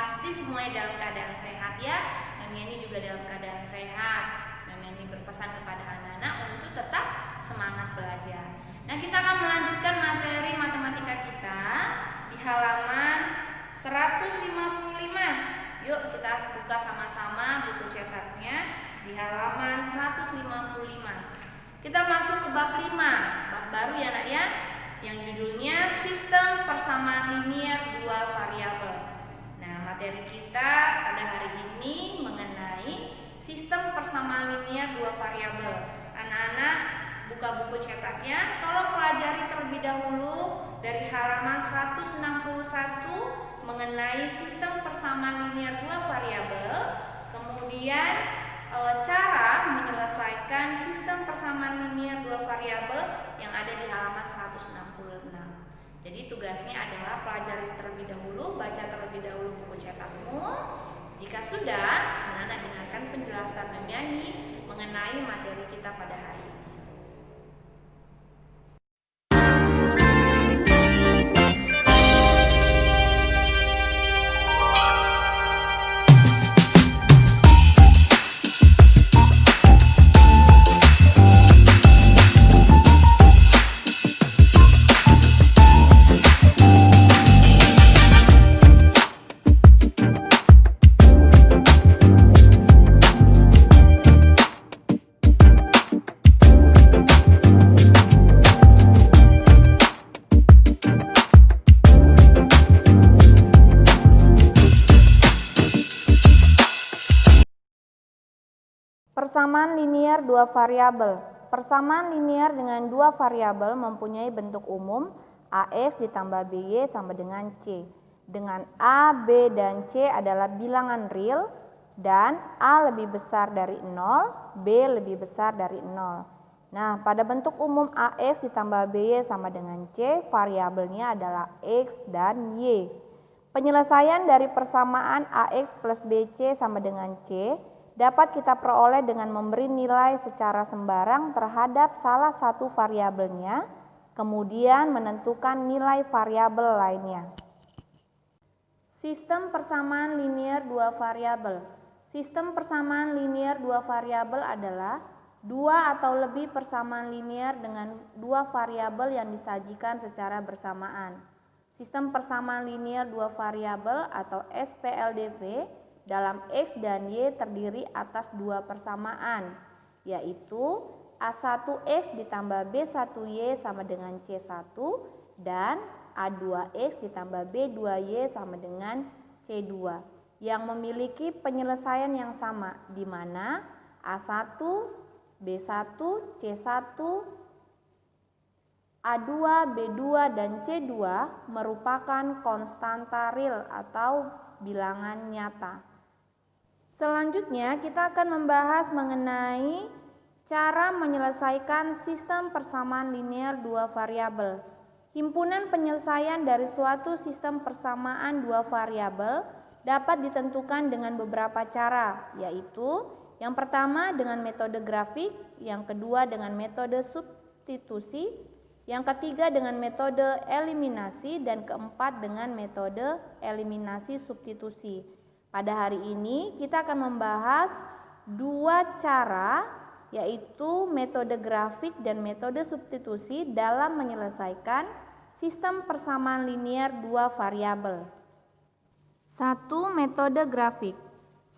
Pasti semuanya dalam keadaan sehat ya. Memiani juga dalam keadaan sehat. Memiani berpesan kepada anak-anak untuk tetap semangat belajar. Nah, kita akan melanjutkan materi matematika kita di halaman 155. Yuk kita buka sama-sama buku cetaknya di halaman 155. Kita masuk ke bab 5, bab baru ya nak ya, yang judulnya sistem persamaan linear dua variabel. Nah, materi kita pada hari ini mengenai sistem persamaan linear dua variabel. Anak-anak buka buku cetaknya, tolong pelajari terlebih dahulu dari halaman 161 mengenai sistem persamaan linear dua variabel, kemudian cara menyelesaikan sistem persamaan linear dua variabel yang ada di halaman 166. Jadi tugasnya adalah pelajari terlebih dahulu, baca terlebih dahulu buku cetakmu. Jika sudah, anak-anak dengarkan penjelasan Memiani mengenai materi kita pada hari ini. Persamaan linear dua variabel. Persamaan linear dengan dua variabel mempunyai bentuk umum AX ditambah BY sama dengan C. Dengan A, B, dan C adalah bilangan real dan A lebih besar dari 0, B lebih besar dari 0. Nah, pada bentuk umum AX ditambah BY sama dengan C, variabelnya adalah X dan Y. Penyelesaian dari persamaan AX plus BC sama dengan C dapat kita peroleh dengan memberi nilai secara sembarang terhadap salah satu variabelnya, kemudian menentukan nilai variabel lainnya. Sistem persamaan linear dua variabel. Sistem persamaan linear dua variabel adalah dua atau lebih persamaan linear dengan dua variabel yang disajikan secara bersamaan. Sistem persamaan linear dua variabel atau SPLDV dalam X dan Y terdiri atas dua persamaan, yaitu A1X ditambah B1Y sama dengan C1 dan A2X ditambah B2Y sama dengan C2 yang memiliki penyelesaian yang sama, di mana A1, B1, C1, A2, B2, dan C2 merupakan konstanta real atau bilangan nyata. Selanjutnya kita akan membahas mengenai cara menyelesaikan sistem persamaan linear dua variabel. Himpunan penyelesaian dari suatu sistem persamaan dua variabel dapat ditentukan dengan beberapa cara, yaitu yang pertama dengan metode grafik, yang kedua dengan metode substitusi, yang ketiga dengan metode eliminasi, dan keempat dengan metode eliminasi substitusi. Pada hari ini kita akan membahas dua cara, yaitu metode grafik dan metode substitusi dalam menyelesaikan sistem persamaan linear dua variabel. 1. Metode grafik.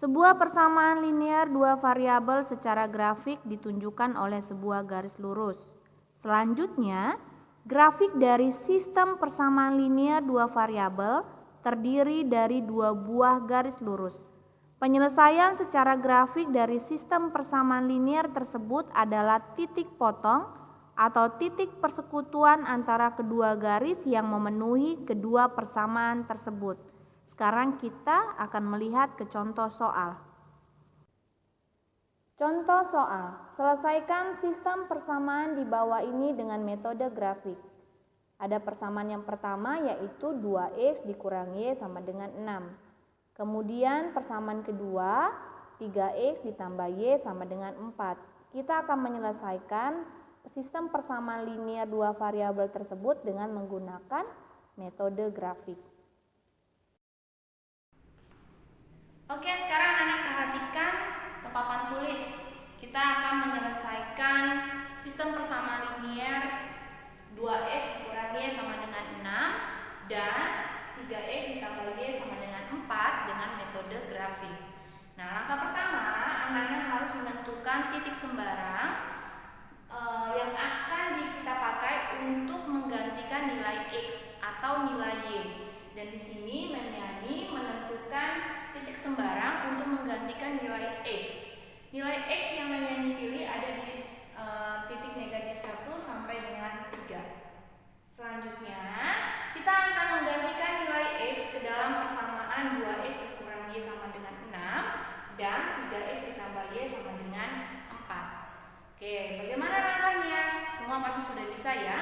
Sebuah persamaan linear dua variabel secara grafik ditunjukkan oleh sebuah garis lurus. Selanjutnya, grafik dari sistem persamaan linear dua variabel terdiri dari dua buah garis lurus. Penyelesaian secara grafik dari sistem persamaan linear tersebut adalah titik potong atau titik persekutuan antara kedua garis yang memenuhi kedua persamaan tersebut. Sekarang kita akan melihat ke contoh soal. Contoh soal, selesaikan sistem persamaan di bawah ini dengan metode grafik. Ada persamaan yang pertama yaitu 2X dikurang Y sama dengan 6. Kemudian persamaan kedua 3X ditambah Y sama dengan 4. Kita akan menyelesaikan sistem persamaan linear dua variabel tersebut dengan menggunakan metode grafik. Oke, sekarang anak perhatikan ke papan tulis. Kita akan menyelesaikan sistem persamaan linier 2x dikurangi y sama dengan 6 dan 3x ditambah y sama dengan 4 dengan metode grafik. Nah, langkah pertama, anak-anak harus menentukan titik sembarang yang akan kita pakai untuk menggantikan nilai x atau nilai y. Dan di sini Memiani menentukan titik sembarang untuk menggantikan nilai x. Nilai x yang Memiani pilih ada di titik negatif 1 sampai dengan 3. Selanjutnya, kita akan menggantikan nilai x ke dalam persamaan 2x dikurangi y sama dengan 6 dan 3x ditambah y sama dengan 4. Oke, bagaimana langkahnya? Semua pasti sudah bisa ya.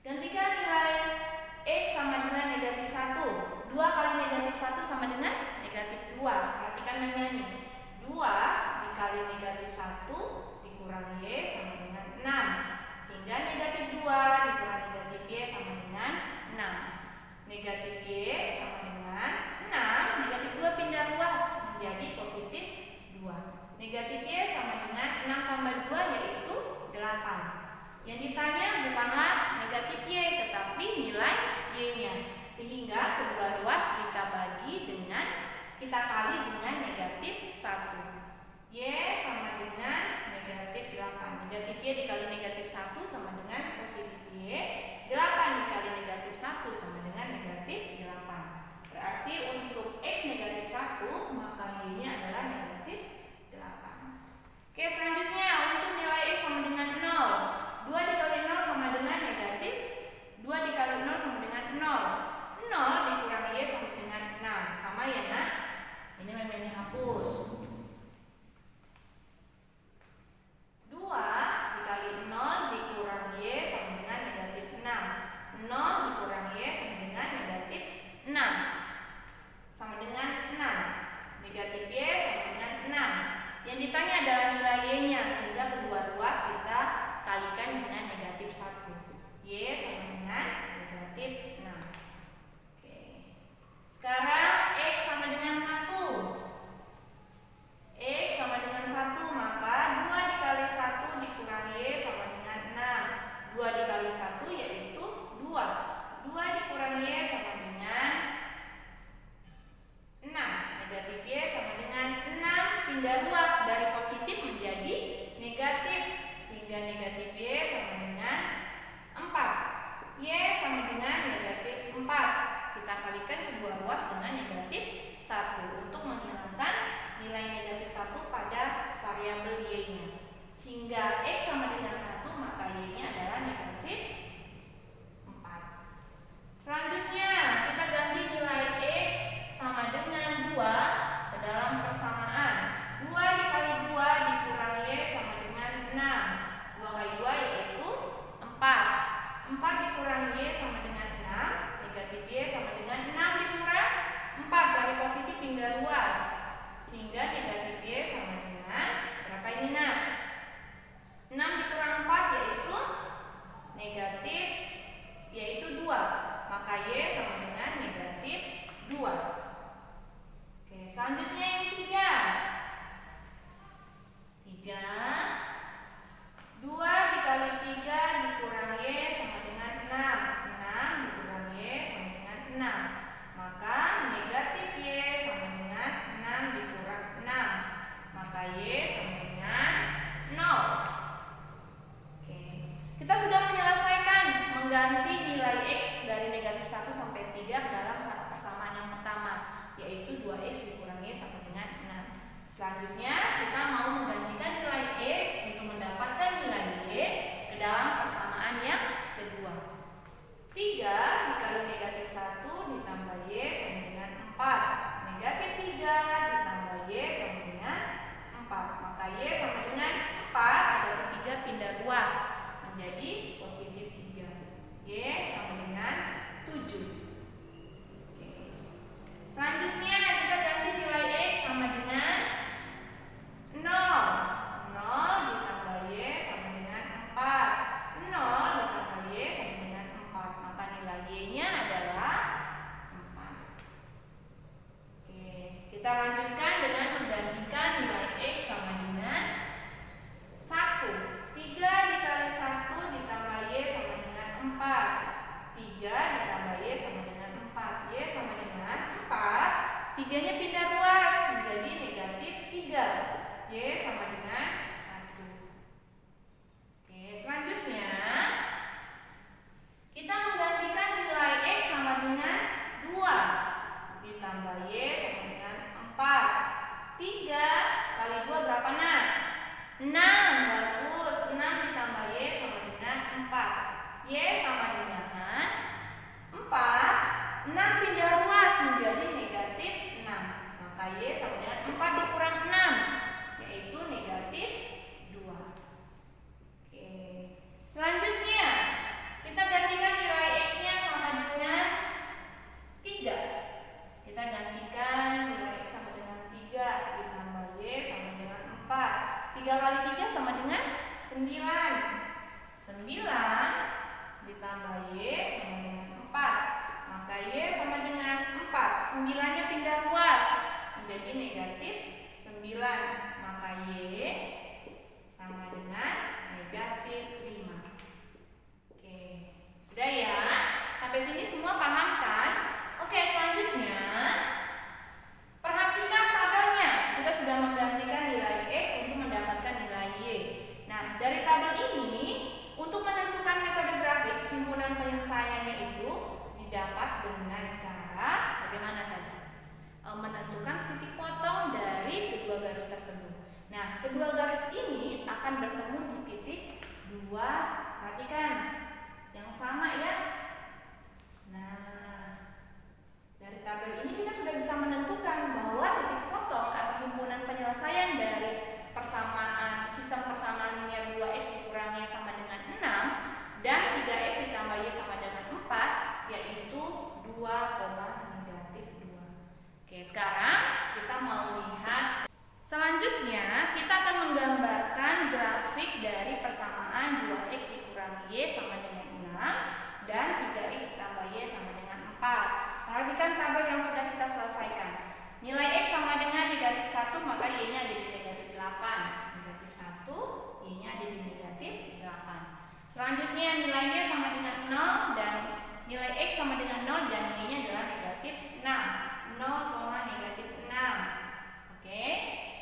Gantikan nilai x sama dengan negatif 1. 2 kali negatif 1 sama dengan negatif 2. Perhatikan Memiani. 2 dikali negatif 1 dikurangi y sama dengan 6. Sehingga negatif 2 dikurangi negatif y sama dengan 6. Negatif y sama dengan 6. Negatif 2 pindah ruas menjadi positif 2. Negatif y sama dengan 6 tambah 2 yaitu 8. Yang ditanya bukanlah negatif y tetapi nilai y-nya. Sehingga kedua ruas kita kali dengan negatif 1. Y sama dengan negatif 8. Negatif y dikali negatif 1 sama dengan positif y. 8 dikali negatif 1 sama dengan negatif 8. Berarti untuk x negatif 1 maka y-nya adalah negatif 8. Oke, selanjutnya untuk nilai x sama dengan 0. 2 dikali 0 sama dengan negatif 2 dikali 0 sama dengan 0. 0 dikurangi y sama dengan 6. Sama ya nak? Ini Memiani hapus. 2 dikali 0 dikurangi y sama dengan negatif 6. 0 dikurangi y sama dengan negatif 6. Sama dengan 6. Negatif y sama dengan 6. Yang ditanya adalah nilai y-nya, sehingga kedua ruas kita kalikan dengan negatif 1. Y sama dengan negatif 6. Oke. Sekarang x sama dengan 1. X sama dengan 1, maka 2 dikali 1 dikurangi y sama dengan 6. 2 dikali 1 yaitu 2. 2 dikurangi y sama dengan 6. Negatif y sama dengan 6 pindah ruas dari positif menjadi negatif, sehingga negatif y sama dengan 4. Y sama dengan negatif 4. Kita kalikan kedua ruas dengan negatif 1 untuk menghilangkan nilai negatif 1 pada variabel y-nya. Sehingga x sama dengan 1 maka y-nya adalah negatif 4. Selanjutnya kita ganti nilai x sama dengan 2 ke dalam persamaan. 2 dikali 2 dikurangi y sama dengan 6. 2 kali 2 yaitu 4. 4 dikurangi y sama dengan 6. Negatif y sama dengan 6 dikurang 4 dari positif pindah ruas. Sehingga negatif y sama dengan berapa ini nak? 6 dikurang 4 yaitu 2. Maka y sama dengan negatif 2. Oke, selanjutnya yang 3. 2 dikali 3 dikurangi y sama dengan 6. 6 dikurangi y sama dengan 6. Maka negatif y sama dengan 6 dikurang 6. Maka y sama dengan 0. Oke. Kita sudah menyelesaikan mengganti nilai x dari negatif 1 sampai 3 dalam persamaan yang pertama, yaitu 2x dikurangi y sama dengan 6. Selanjutnya kita mau menggantikan nilai x untuk mendapatkan nilai y ke dalam persamaan yang kedua. 3 dikali negatif 1 ditambah y sama dengan 4. Negatif 3 ditambah y sama dengan 4. Maka y sama dengan 4, negatif 3 pindah ruas menjadi positif 3. Y sama dengan 7. Oke. Selanjutnya kita ganti nilai x sama dengan 0. 0 ditambah y sama dengan 4. 0 ditambah y sama dengan 4. Maka nilai 3 ditambah Y sama dengan 4. Y sama dengan 4. 3-nya pindah ruas menjadi negatif 3. Y sama dengan 1. Oke, selanjutnya kita menggantikan nilai X sama dengan 2 ditambah Y sama dengan 4. 3 kali 2 berapa nak? 6. Bagus. 6 ditambah Y sama dengan 4. Y sama dengan 4. 6 pindah ruas menjadi negatif 6. Maka Y sama dengan 4 dikurang 6, yaitu negatif 2. Oke. Selanjutnya kita gantikan nilai X-nya sama dengan 3. Kita gantikan nilai X sama dengan 3 ditambah Y sama dengan 4. 3 kali 3 sama dengan 9. 9 ditambah Y sama dengan 4. Maka Y sama dengan 4. 9-nya pindah ruas menjadi negatif 9. Maka Y sama dengan negatif 5. Oke, sudah ya? Sampai sini semua paham kan? Oke, selanjutnya perhatikan tabelnya. Kita sudah menggantikan nilai X untuk mendapatkan nilai Y. Nah, dari tabel ini untuk menentukan metode grafik himpunan penyelesaiannya itu didapat dengan cara bagaimana tadi? Menentukan titik potong dari kedua garis tersebut. Nah, kedua garis ini akan bertemu di titik 2. Perhatikan yang sama ya. Nah, dari tabel ini kita sudah bisa menentukan bahwa titik potong atau himpunan penyelesaian dari persamaan sistem persamaan linear 2x dikurangi sama dengan 6 dan 3x ditambah y sama dengan 4, yaitu 2, negatif 2. Oke, sekarang kita mau lihat. Selanjutnya kita akan menggambarkan grafik dari persamaan 2x dikurangi y sama dengan 6 dan 3x ditambah y sama dengan 4. Perhatikan tabel yang sudah kita selesaikan. Nilai X sama dengan negatif 1, maka Y-nya ada di negatif 8. Negatif 1, Y-nya ada di negatif 8. Selanjutnya nilai Y sama dengan 0 dan nilai X sama dengan 0 dan Y-nya adalah negatif 6. 0, negatif 6. Oke.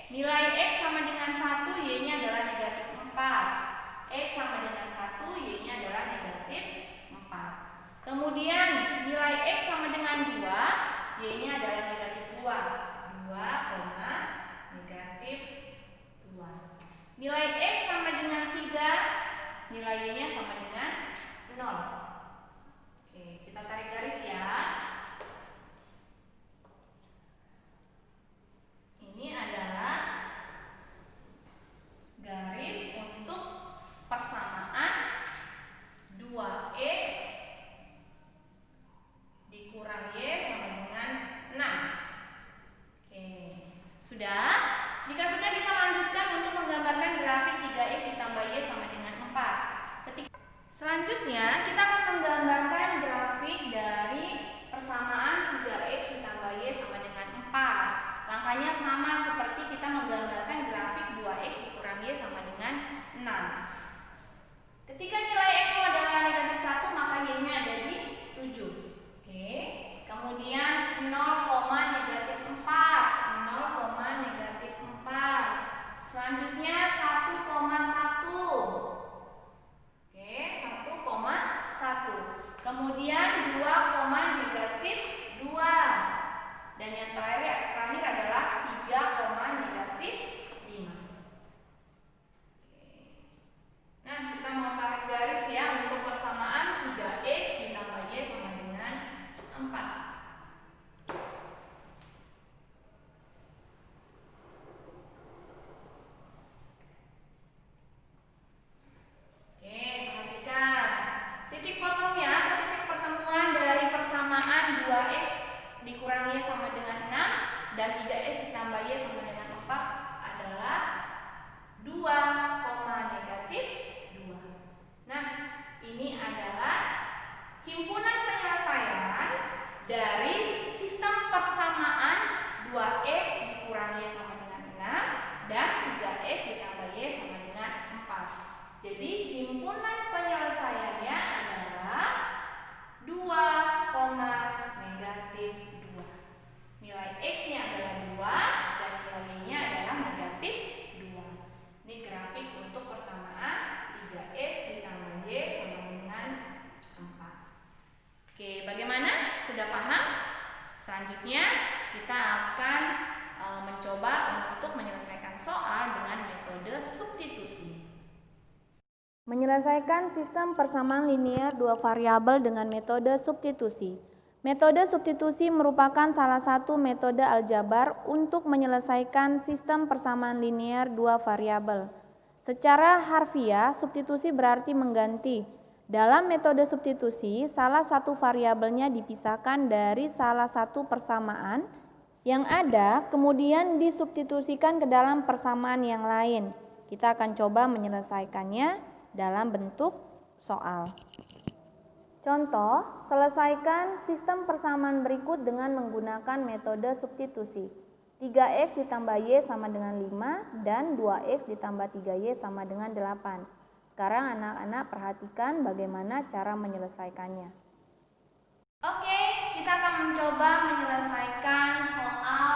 Nilai X sama dengan 1, Y-nya adalah negatif 4. X sama dengan 1, Y-nya adalah negatif 4. Kemudian nilai X sama dengan 2, Y-nya adalah negatif 2. 2, negatif 2. Nilai X sama dengan 3, nilai Y-nya sama dengan 0. Oke, kita tarik garis ya. Ini adalah garis untuk persamaan 2x dikurang Y sama dengan 6. Oke, sudah? Jika sudah, kita lanjutkan untuk menggambarkan grafik 3x ditambah Y sama dengan 4. Selanjutnya kita akan menggambarkan grafik dari persamaan 3x ditambah Y sama dengan 4. Langkahnya sama seperti kita menggambarkan grafik 2x dikurang Y sama dengan 6. Ketika nilai X adalah negatif 1, maka Y-nya ada di 7. Oke, kemudian 0, negatif 4. 0, negatif 4. Selanjutnya 1,1. Oke, 1,1. Kemudian 2, negatif 2. Dan yang terakhir adalah 3, negatif 5. Oke. Nah, kita mau tarik garis ya untuk persamaan 3x ditambah Y sama dengan 4. Oke, perhatikan. Titik potongnya atau titik pertemuan dari persamaan 2x dikurangi Y sama dengan 6 dan 3x ditambah Y sama dengan 4 adalah 2, negatif 2. Nah, ini adalah himpunan penyelesaian dari sistem persamaan 2x dikurangi Y sama dengan 6 dan 3x ditambah Y sama dengan 4. Jadi himpunan penyelesaiannya adalah 2, kita akan mencoba untuk menyelesaikan soal dengan metode substitusi. Menyelesaikan sistem persamaan linear dua variabel dengan metode substitusi. Metode substitusi merupakan salah satu metode aljabar untuk menyelesaikan sistem persamaan linear dua variabel. Secara harfiah, substitusi berarti mengganti. Dalam metode substitusi, salah satu variabelnya dipisahkan dari salah satu persamaan yang ada, kemudian disubstitusikan ke dalam persamaan yang lain. Kita akan coba menyelesaikannya dalam bentuk soal. Contoh, selesaikan sistem persamaan berikut dengan menggunakan metode substitusi. 3x ditambah y sama dengan 5 dan 2x ditambah 3y sama dengan 8. Sekarang anak-anak perhatikan bagaimana cara menyelesaikannya. Oke, kita akan mencoba menyelesaikan soal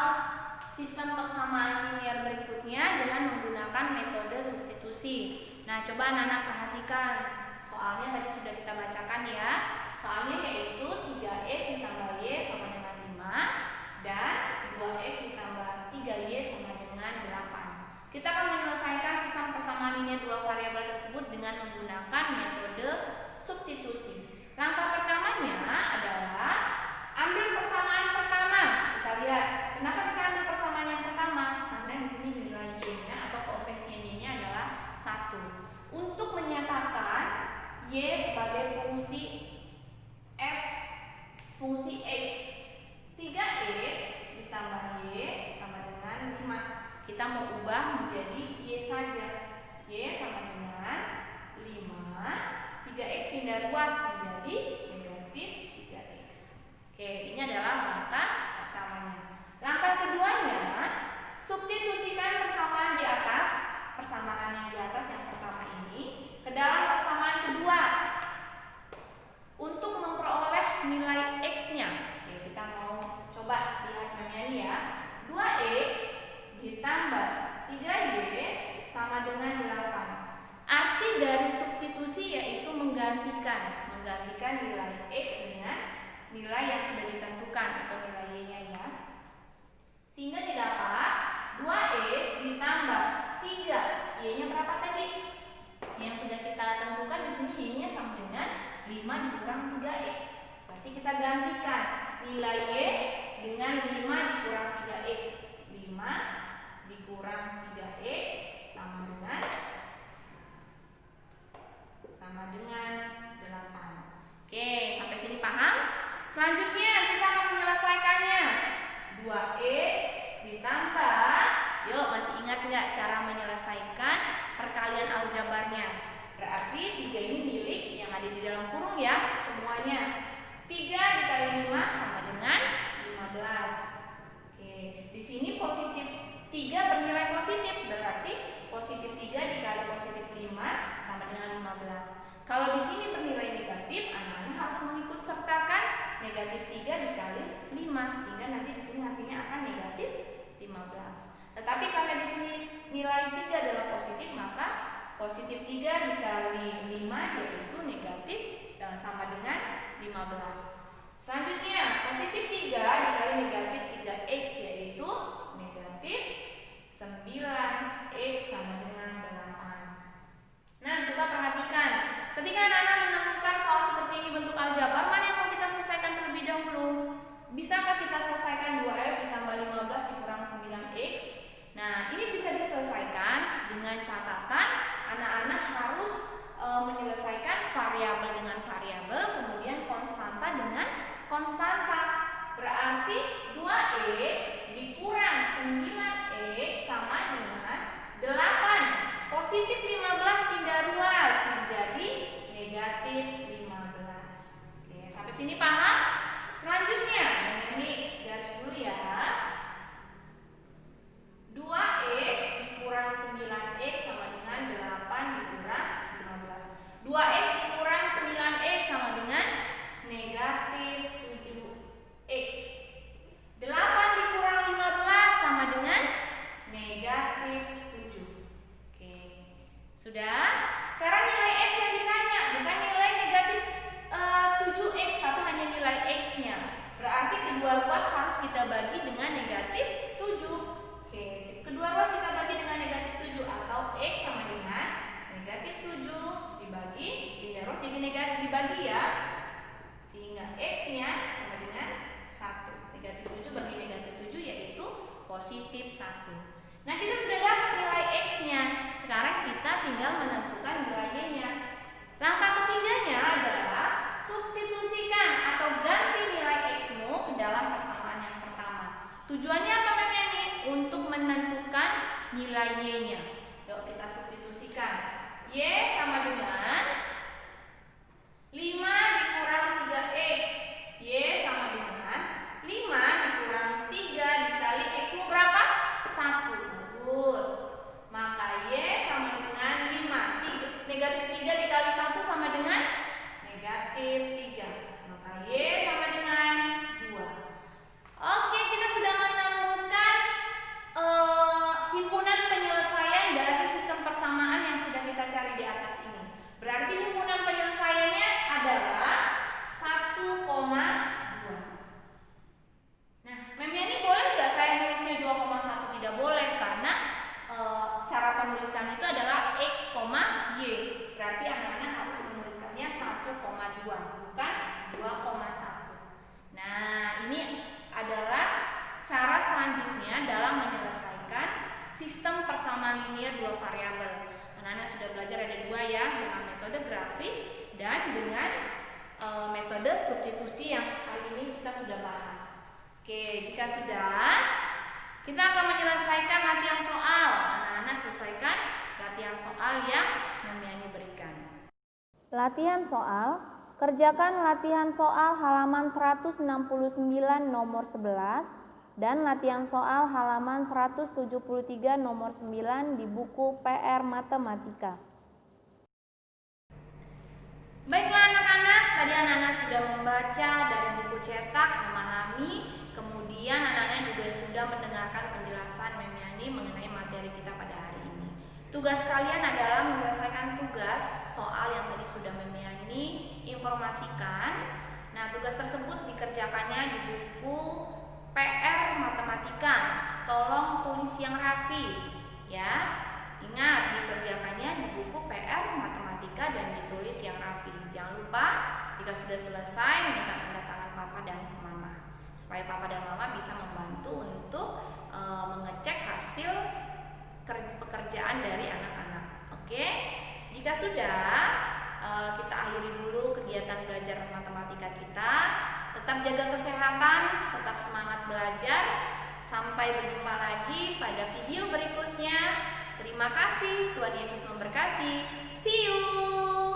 sistem persamaan linear berikutnya dengan menggunakan metode substitusi. Nah, coba anak-anak perhatikan. Soalnya tadi sudah kita bacakan ya. Soalnya yaitu 3x ditambah y sama dengan 5 dan 2x ditambah 3y sama dengan 8. Kita akan menyelesaikan sistem persamaan linear dua variabel tersebut dengan menggunakan metode substitusi. Langkah pertamanya adalah ambil persamaan pertama. Kita lihat, kenapa kita ambil persamaan yang pertama? Karena di sini nilai y-nya atau koefisien y-nya adalah 1. Untuk menyatakan y sebagai fungsi f fungsi x, 3x ditambah y sama dengan 5. Kita mau ubah menjadi y saja. Y sama dengan 5, 3x pindah ruas menjadi negatif 3x. Oke, ini adalah langkah pertamanya. Langkah keduanya, substitusikan persamaan di atas, persamaan yang di atas yang pertama ini, ke dalam persamaan kedua untuk memperoleh nilai x-nya. Oke, kita mau coba lihat namanya ini ya. 2x ditambah 3y sama dengan 8. Arti dari substitusi yaitu menggantikan nilai x dengan nilai yang sudah ditentukan atau nilai y-nya ya. Sehingga didapat 2x ditambah 3, y-nya berapa tadi? Yang sudah kita tentukan di sini y-nya sama dengan 5 dikurang 3x. Berarti kita gantikan nilai y dengan 5 dikurang 3x. 5 dikurang 3x sama dengan 8. Oke, sampai sini paham? Selanjutnya kita akan menyelesaikannya. 2x ditambah, yuk masih ingat nggak cara menyelesaikan perkalian aljabarnya? Berarti 3 ini milik yang ada di dalam kurung ya, semuanya. 3 dikali 5 sama dengan 15. Oke, di sini positif 3 bernilai positif, berarti positif 3 dikali positif 5 sama dengan 15. Kalau di sini bernilai negatif, anak-anak harus mengikut sertakan negatif 3 dikali 5, sehingga nanti di sini hasilnya akan negatif 15. Tetapi karena di sini nilai 3 adalah positif, maka positif 3 dikali 5 yaitu negatif sama dengan 15. Selanjutnya, positif 3 dikali negatif 3x yaitu negatif 9x sama dengan 8. Nah, coba perhatikan. Ketika anak-anak menemukan soal seperti ini bentuk aljabar, mana yang mau kita selesaikan terlebih dahulu? Bisakah kita selesaikan 2x ditambah 15 dikurang 9x? Nah, ini bisa diselesaikan dengan catatan anak-anak harus menyelesaikan variabel dengan variabel, kemudian konstanta dengan konstanta. Berarti 2x dikurang 9x sama dengan 8. Positif 15 pindah ruas menjadi negatif 3. Maka Y sama dengan 2. Oke, kita sudah menemukan himpunan penyelesaian dari sistem persamaan yang sudah kita cari di atas ini. Berarti himpunan penyelesaiannya adalah 1,2. Nah, memnya ini boleh nggak saya nulisnya 2,1? Tidak boleh, karena cara penulisan itu adalah X, Y. Berarti anak-anak harus menuliskannya 1,2, bukan 2,1. Nah, ini adalah cara selanjutnya dalam menyelesaikan sistem persamaan linear dua variabel. Anak-anak sudah belajar ada dua ya, dengan metode grafik dan dengan metode substitusi yang hari ini kita sudah bahas. Oke, jika sudah, kita akan menyelesaikan latihan soal. Anak-anak selesaikan latihan soal yang Memiani berikan. Latihan soal. Kerjakan latihan soal halaman 169 nomor 11 dan latihan soal halaman 173 nomor 9 di buku PR Matematika. Baiklah anak-anak, tadi anak-anak sudah membaca dari buku cetak, memahami, kemudian anak-anak juga sudah mendengarkan penjelasan Memiani mengenai materi kita pada hari ini. Tugas kalian adalah menyelesaikan tugas soal yang tadi sudah Memiani informasikan. Nah, tugas tersebut dikerjakannya di buku PR Matematika. Tolong tulis yang rapi, ya. Ingat, dikerjakannya di buku PR Matematika dan ditulis yang rapi. Jangan lupa, jika sudah selesai, minta tanda tangan Papa dan Mama, supaya Papa dan Mama bisa membantu untuk mengecek hasil pekerjaan dari anak-anak. Oke, jika sudah, kita akhiri dulu kegiatan belajar matematika kita. Tetap jaga kesehatan, tetap semangat belajar. Sampai berjumpa lagi pada video berikutnya. Terima kasih, Tuhan Yesus memberkati. See you.